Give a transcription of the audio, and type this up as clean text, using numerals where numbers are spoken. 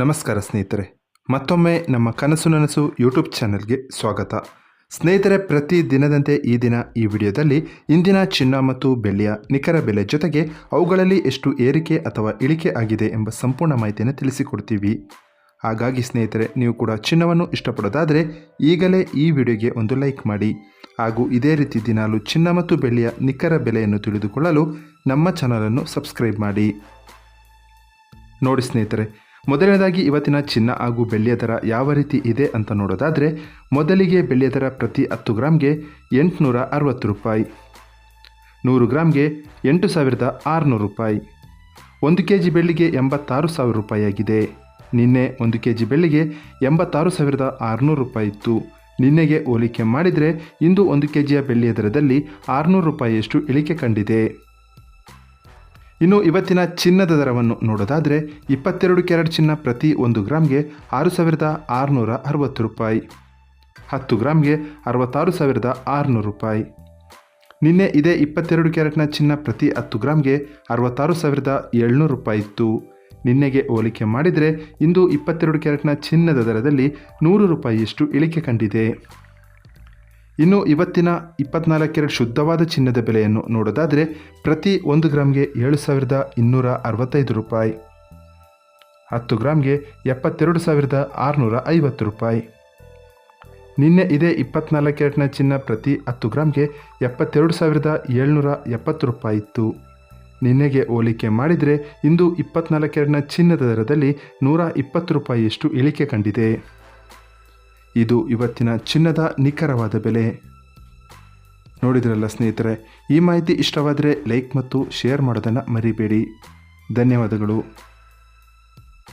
ನಮಸ್ಕಾರ ಸ್ನೇಹಿತರೆ, ಮತ್ತೊಮ್ಮೆ ನಮ್ಮ ಕನಸು ನನಸು ಯೂಟ್ಯೂಬ್ ಚಾನೆಲ್ಗೆ ಸ್ವಾಗತ. ಸ್ನೇಹಿತರೆ, ಪ್ರತಿ ದಿನದಂತೆ ಈ ದಿನ ಈ ವಿಡಿಯೋದಲ್ಲಿ ಇಂದಿನ ಚಿನ್ನ ಮತ್ತು ಬೆಳ್ಳಿಯ ನಿಖರ ಬೆಲೆ ಜೊತೆಗೆ ಅವುಗಳಲ್ಲಿ ಎಷ್ಟು ಏರಿಕೆ ಅಥವಾ ಇಳಿಕೆ ಆಗಿದೆ ಎಂಬ ಸಂಪೂರ್ಣ ಮಾಹಿತಿಯನ್ನು ತಿಳಿಸಿಕೊಡ್ತೀವಿ. ಹಾಗಾಗಿ ಸ್ನೇಹಿತರೆ, ನೀವು ಕೂಡ ಚಿನ್ನವನ್ನು ಇಷ್ಟಪಡೋದಾದರೆ ಈಗಲೇ ಈ ವಿಡಿಯೋಗೆ ಒಂದು ಲೈಕ್ ಮಾಡಿ. ಹಾಗೂ ಇದೇ ರೀತಿ ದಿನಾಲು ಚಿನ್ನ ಮತ್ತು ಬೆಳ್ಳಿಯ ನಿಖರ ಬೆಲೆಯನ್ನು ತಿಳಿದುಕೊಳ್ಳಲು ನಮ್ಮ ಚಾನಲನ್ನು ಸಬ್ಸ್ಕ್ರೈಬ್ ಮಾಡಿ. ನೋಡಿ ಸ್ನೇಹಿತರೆ, ಮೊದಲನೇದಾಗಿ ಇವತ್ತಿನ ಚಿನ್ನ ಹಾಗೂ ಬೆಳ್ಳಿಯ ದರ ಯಾವ ರೀತಿ ಇದೆ ಅಂತ ನೋಡೋದಾದರೆ, ಮೊದಲಿಗೆ ಬೆಳ್ಳಿಯ ದರ ಪ್ರತಿ 10 ಗ್ರಾಮ್ಗೆ 860 ರೂಪಾಯಿ, 100 ಗ್ರಾಮ್ಗೆ 8600 ರೂಪಾಯಿ, 1 kg ಬೆಳ್ಳಿಗೆ 86,000 ರೂಪಾಯಿ ಆಗಿದೆ. ನಿನ್ನೆ 1 kg ಬೆಳ್ಳಿಗೆ 86,600 ರೂಪಾಯಿ ಇತ್ತು. ನಿನ್ನೆಗೆ ಹೋಲಿಕೆ ಮಾಡಿದರೆ ಇಂದು 1 kgಯ ಬೆಳ್ಳಿಯ ದರದಲ್ಲಿ 600 ರೂಪಾಯಿಯಷ್ಟು ಇಳಿಕೆ ಕಂಡಿದೆ. ಇನ್ನು ಇವತ್ತಿನ ಚಿನ್ನದ ದರವನ್ನು ನೋಡೋದಾದರೆ, 22 ಕ್ಯಾರೆಟ್ ಚಿನ್ನ ಪ್ರತಿ 1 ಗ್ರಾಮ್ಗೆ 6,660 ರೂಪಾಯಿ, 10 ಗ್ರಾಮ್ಗೆ 66,600 ರೂಪಾಯಿ. ನಿನ್ನೆ ಇದೇ 22 ಕ್ಯಾರೆಟ್ನ ಚಿನ್ನ ಪ್ರತಿ 10 ಗ್ರಾಮ್ಗೆ 66,700 ರೂಪಾಯಿ ಇತ್ತು. ನಿನ್ನೆಗೆ ಹೋಲಿಕೆ ಮಾಡಿದರೆ ಇಂದು 22 ಕ್ಯಾರೆಟ್ನ ಚಿನ್ನದ ದರದಲ್ಲಿ 100 ರೂಪಾಯಿಯಷ್ಟು ಇಳಿಕೆ ಕಂಡಿದೆ. ಇನ್ನು ಇವತ್ತಿನ 24 ಕ್ಯಾರೆಟ್ ಶುದ್ಧವಾದ ಚಿನ್ನದ ಬೆಲೆಯನ್ನು ನೋಡೋದಾದರೆ, ಪ್ರತಿ 1 ಗ್ರಾಮ್ಗೆ 7,265 ರೂಪಾಯಿ, 10 ಗ್ರಾಮ್ಗೆ 72,650 ರೂಪಾಯಿ. ನಿನ್ನೆ ಇದೇ 24 ಕ್ಯಾರೆಟ್ನ ಚಿನ್ನ ಪ್ರತಿ 10 ಗ್ರಾಮ್ಗೆ 72,770 ರೂಪಾಯಿ ಇತ್ತು. ನಿನ್ನೆಗೆ ಹೋಲಿಕೆ ಮಾಡಿದರೆ ಇಂದು 24 ಕ್ಯಾರೆಟ್ನ ಚಿನ್ನದ ದರದಲ್ಲಿ 120 ರೂಪಾಯಿಯಷ್ಟು ಇಳಿಕೆ ಕಂಡಿದೆ. ಇದು ಇವತ್ತಿನ ಚಿನ್ನದ ನಿಖರವಾದ ಬೆಲೆ. ನೋಡಿದ್ರಲ್ಲ ಸ್ನೇಹಿತರೆ, ಈ ಮಾಹಿತಿ ಇಷ್ಟವಾದರೆ ಲೈಕ್ ಮತ್ತು ಶೇರ್ ಮಾಡೋದನ್ನು ಮರಿಬೇಡಿ. ಧನ್ಯವಾದಗಳು.